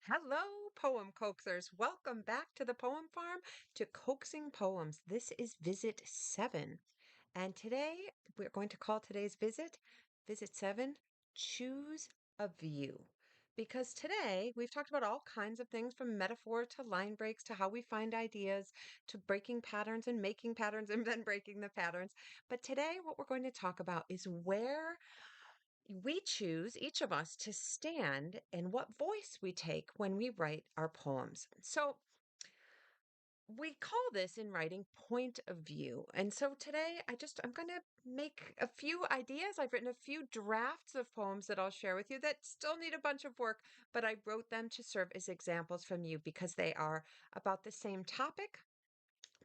Hello, poem coaxers. Welcome back to the Poem Farm to Coaxing Poems. This is visit 7. And today we're going to call today's visit 7, Choose a View. Because today we've talked about all kinds of things from metaphor to line breaks to how we find ideas to breaking patterns and making patterns and then breaking the patterns. But today what we're going to talk about is where we choose, each of us, to stand and what voice we take when we write our poems. So, we call this in writing point of view. And so today I'm going to make a few ideas. I've written a few drafts of poems that I'll share with you that still need a bunch of work, but I wrote them to serve as examples from you because they are about the same topic,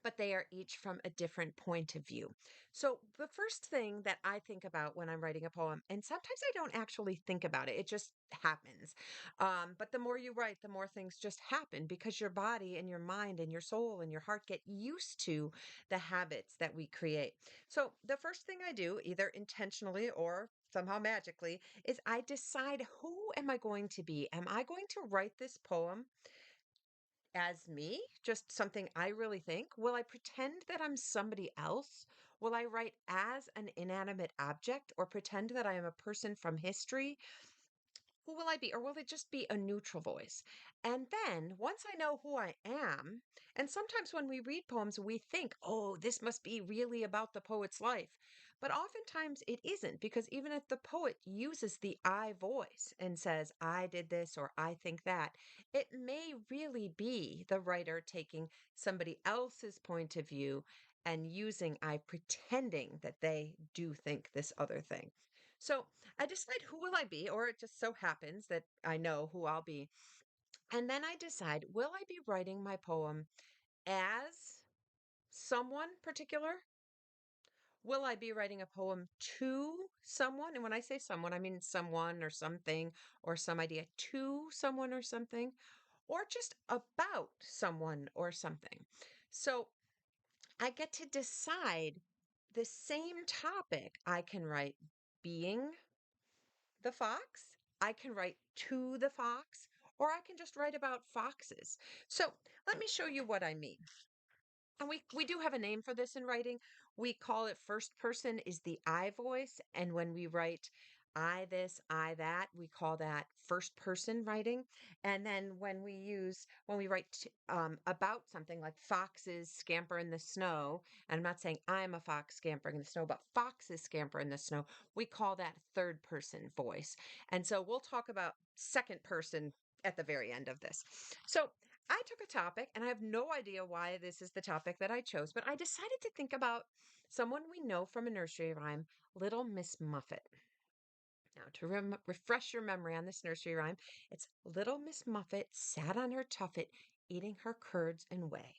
but they are each from a different point of view. So, the first thing that I think about when I'm writing a poem, and sometimes I don't actually think about it, it just happens. But the more you write, the more things just happen because your body and your mind and your soul and your heart get used to the habits that we create. So, the first thing I do, either intentionally or somehow magically, is I decide who am I going to be? Am I going to write this poem as me, just something I really think? Will I pretend that I'm somebody else? Will I write as an inanimate object or pretend that I am a person from history? Who will I be? Or will it just be a neutral voice? And then once I know who I am, and sometimes when we read poems, we think, oh, this must be really about the poet's life. But oftentimes it isn't, because even if the poet uses the I voice and says, I did this or I think that, it may really be the writer taking somebody else's point of view and using I, pretending that they do think this other thing. So I decide who will I be, or it just so happens that I know who I'll be. And then I decide, will I be writing my poem as someone particular? Will I be writing a poem to someone? And when I say someone, I mean someone or something or some idea to someone or something, or just about someone or something. So I get to decide the same topic. I can write being the fox, I can write to the fox, or I can just write about foxes. So let me show you what I mean. And we do have a name for this in writing. We call it first person is the I voice. And when we write I this, I that, we call that first person writing. And then when we write about something like foxes scamper in the snow, and I'm not saying I'm a fox scampering in the snow, but foxes scamper in the snow, we call that third person voice. And so we'll talk about second person at the very end of this. So I took a topic and I have no idea why this is the topic that I chose, but I decided to think about someone we know from a nursery rhyme, Little Miss Muffet. Now, to refresh your memory on this nursery rhyme, it's Little Miss Muffet sat on her tuffet, eating her curds and whey.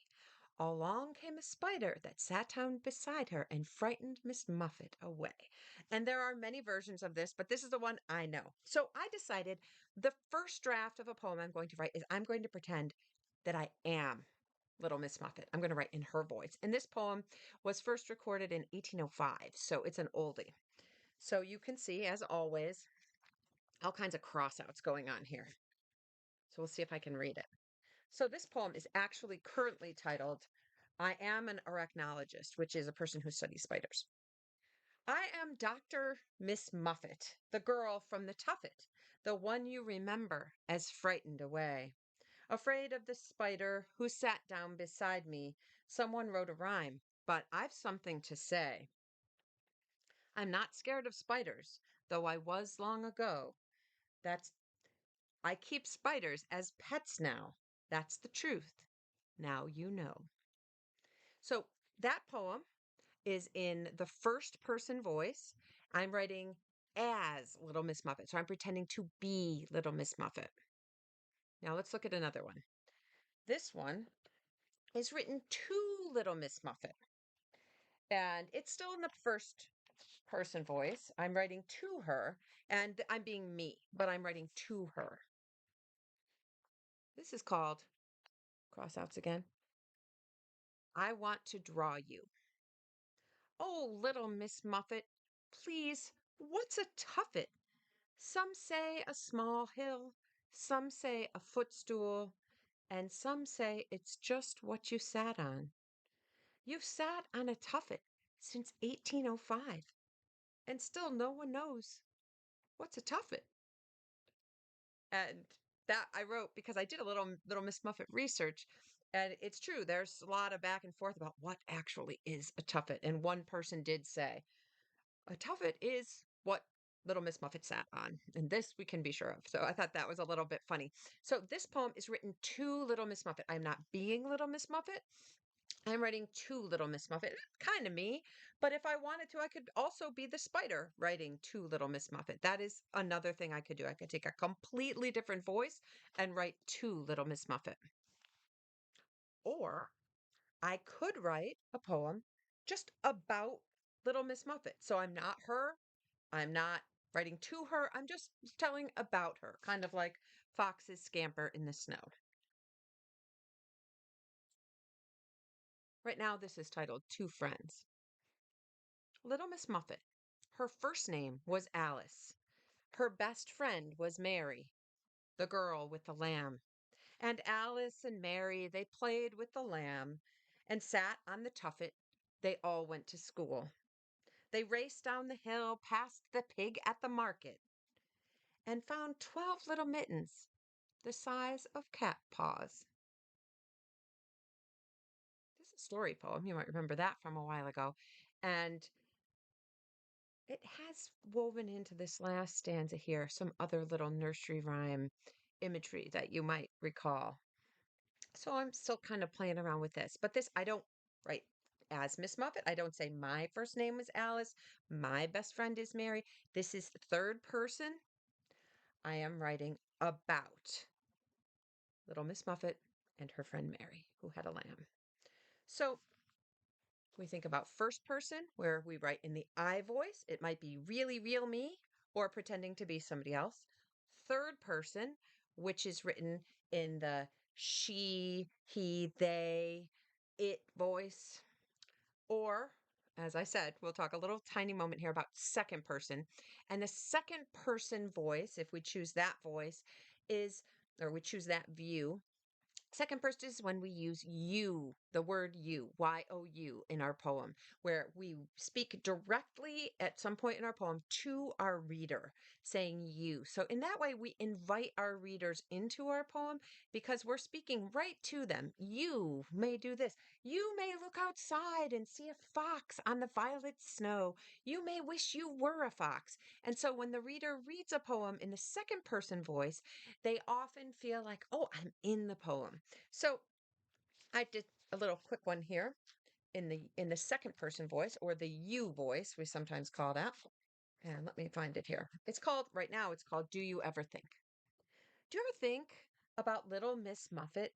Along came a spider that sat down beside her and frightened Miss Muffet away. And there are many versions of this, but this is the one I know. So I decided the first draft of a poem I'm going to write is I'm going to pretend that I am Little Miss Muffet. I'm going to write in her voice. And this poem was first recorded in 1805, so it's an oldie. So you can see, as always, all kinds of crossouts going on here. So we'll see if I can read it. So this poem is actually currently titled I Am an Arachnologist, which is a person who studies spiders. I am Dr. Miss Muffet, the girl from the tuffet, the one you remember as frightened away. Afraid of the spider who sat down beside me, someone wrote a rhyme, but I've something to say. I'm not scared of spiders, though I was long ago. That's I keep spiders as pets now. That's the truth. Now you know. So that poem is in the first person voice. I'm writing as Little Miss Muffet. So I'm pretending to be Little Miss Muffet. Now let's look at another one. This one is written to Little Miss Muffet. And it's still in the first person voice. I'm writing to her, and I'm being me, but I'm writing to her. This is called, crossouts again, I Want to Draw You. Oh, Little Miss Muffet, please, what's a tuffet? Some say a small hill, Some say a footstool, and some say it's just what you sat on. You've sat on a tuffet since 1805, and still no one knows what's a tuffet. And that I wrote because I did a little Miss Muffet research, and it's true. There's a lot of back and forth about what actually is a tuffet. And one person did say a tuffet is what Little Miss Muffet sat on, and this we can be sure of. So I thought that was a little bit funny. So this poem is written to Little Miss Muffet. I'm not being Little Miss Muffet. I'm writing to Little Miss Muffet. Kind of me, but if I wanted to, I could also be the spider writing to Little Miss Muffet. That is another thing I could do. I could take a completely different voice and write to Little Miss Muffet. Or I could write a poem just about Little Miss Muffet. So I'm not her. I'm not writing to her. I'm just telling about her, kind of like Fox's Scamper in the Snow. Right now, this is titled Two Friends. Little Miss Muffet. Her first name was Alice. Her best friend was Mary, the girl with the lamb. And Alice and Mary, they played with the lamb and sat on the tuffet. They all went to school. They raced down the hill past the pig at the market and found 12 little mittens the size of cat paws. This is a story poem. You might remember that from a while ago. And it has woven into this last stanza here some other little nursery rhyme imagery that you might recall. So I'm still kind of playing around with this, but this I don't write as Miss Muffet. I don't say my first name is Alice. My best friend is Mary. This is third person. I am writing about Little Miss Muffet and her friend Mary, who had a lamb. So we think about first person, where we write in the I voice. It might be really real me or pretending to be somebody else. Third person, which is written in the she, he, they, it voice. Or, as I said, we'll talk a little tiny moment here about second person. And the second person voice, if we choose that voice, is, or we choose that view, second person is when we use you, the word you, Y-O-U, in our poem, where we speak directly at some point in our poem to our reader, saying you. So in that way, we invite our readers into our poem because we're speaking right to them. You may do this. You may look outside and see a fox on the violet snow. You may wish you were a fox. And so when the reader reads a poem in the second person voice, they often feel like, oh, I'm in the poem. So I did a little quick one here in the second person voice, or the you voice, we sometimes call that. And let me find it here. It's called right now, it's called Do You Ever Think? Do you ever think about Little Miss Muffet?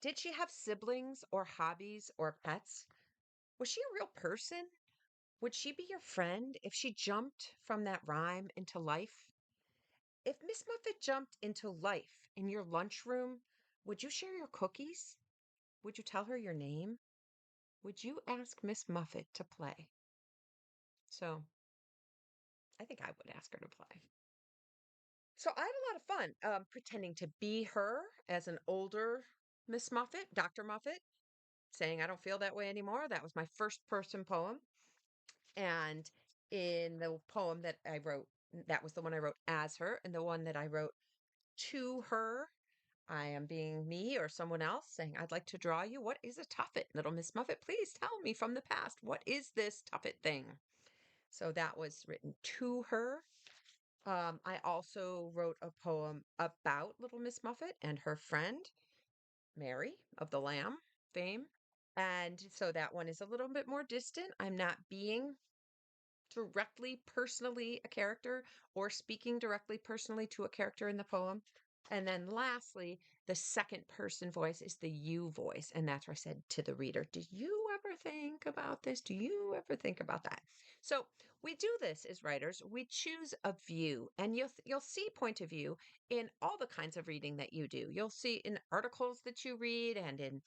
Did she have siblings or hobbies or pets? Was she a real person? Would she be your friend if she jumped from that rhyme into life? If Miss Muffet jumped into life in your lunchroom, would you share your cookies? Would you tell her your name? Would you ask Miss Muffet to play? So I think I would ask her to play. So I had a lot of fun pretending to be her as an older Miss Muffet, Dr. Muffet, saying I don't feel that way anymore. That was my first person poem. And in the poem that I wrote, that was the one I wrote as her. And the one that I wrote to her, I am being me or someone else saying, I'd like to draw you. What is a tuffet? Little Miss Muffet, please tell me from the past. What is this tuffet thing? So that was written to her. I also wrote a poem about Little Miss Muffet and her friend, Mary of the Lamb fame. And so that one is a little bit more distant. I'm not being directly, personally a character or speaking directly, personally to a character in the poem. And then lastly, the second person voice is the you voice. And that's where I said to the reader, do you ever think about this? Do you ever think about that? So we do this as writers. We choose a view, and you'll see point of view in all the kinds of reading that you do. You'll see in articles that you read and in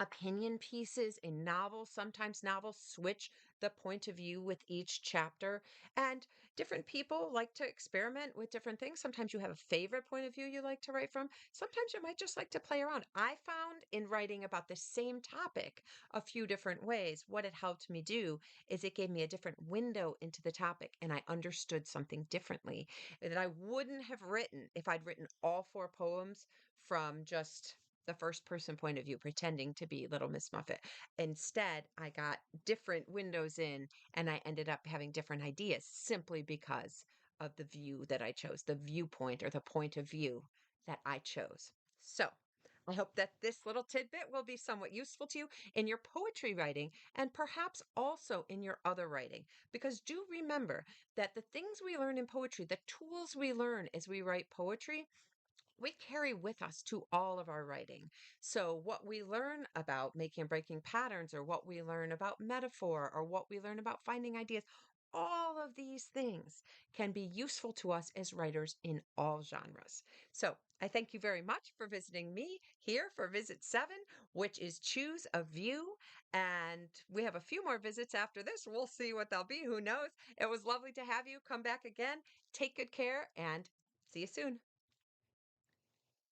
opinion pieces in novels. Sometimes novels switch the point of view with each chapter, and different people like to experiment with different things. Sometimes you have a favorite point of view you like to write from. Sometimes you might just like to play around. I found in writing about the same topic a few different ways, what it helped me do is it gave me a different window into the topic, and I understood something differently that I wouldn't have written if I'd written all four poems from just the first person point of view, pretending to be Little Miss Muffet. Instead, I got different windows in, and I ended up having different ideas simply because of the view that I chose, the viewpoint or the point of view that I chose. So, I hope that this little tidbit will be somewhat useful to you in your poetry writing and perhaps also in your other writing. Because do remember that the things we learn in poetry, the tools we learn as we write poetry, we carry with us to all of our writing. So, what we learn about making and breaking patterns, or what we learn about metaphor, or what we learn about finding ideas, all of these things can be useful to us as writers in all genres. So, I thank you very much for visiting me here for visit 7, which is Choose a View. And we have a few more visits after this. We'll see what they'll be. Who knows? It was lovely to have you. Come back again. Take good care and see you soon.